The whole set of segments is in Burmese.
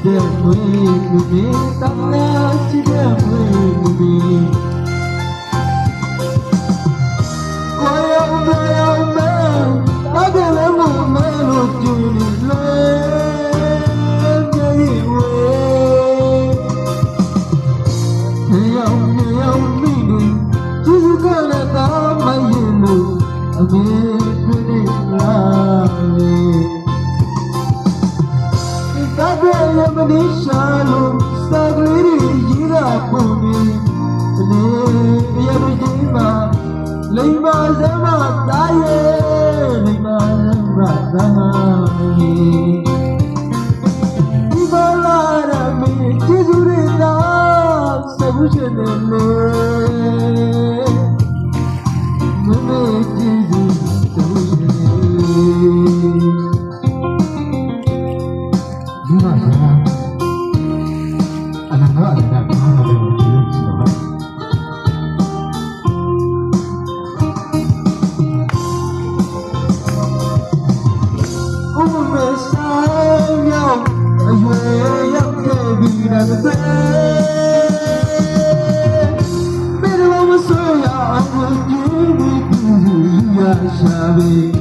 တဲ့မွေးမမီတနာချစ်တဲ့မွေးမမီကိုရောင်ရောင်မဲအကလည်းမမဲလို့ကြည့်နေလေမြေဝေးရောင်မိနေကျေးဇူးကလည်းတာမရင်လို့အမေတွေ့နေလားသာကလည်းမနေရှာလို့စာကလေးတွေရေးတာပုံပြီးဒီရရကြီးမှာလိမ္မာစမသားရဲ့လိမ္မာစမသားဒီပါလာရမင်းကျေးဇူးတွေသာဆက်ဖို့ချင်တယ်လေမမေကျေးဇူးတို့ဒီမှာအနာဂတ်ကဘာလဲလို့ပြောချင်တယ်Shabi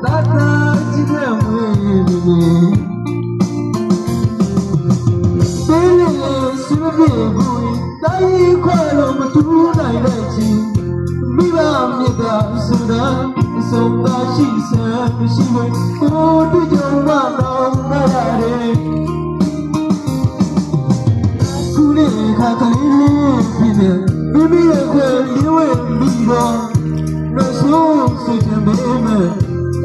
Tata chile mwe Bele sibe bui Dai kwalo matu nai le chi Miba mida sura Somba shi sa shi we Ko tu jo ma no na re Kule kha kali Baby, I can't live with me, no soul, such a baby.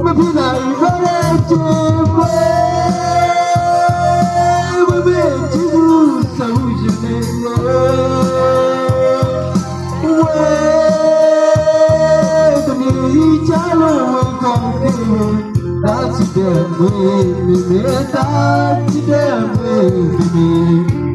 My people are ready to play. We make you so you wait to me, Chalo, that's the way, that's the way,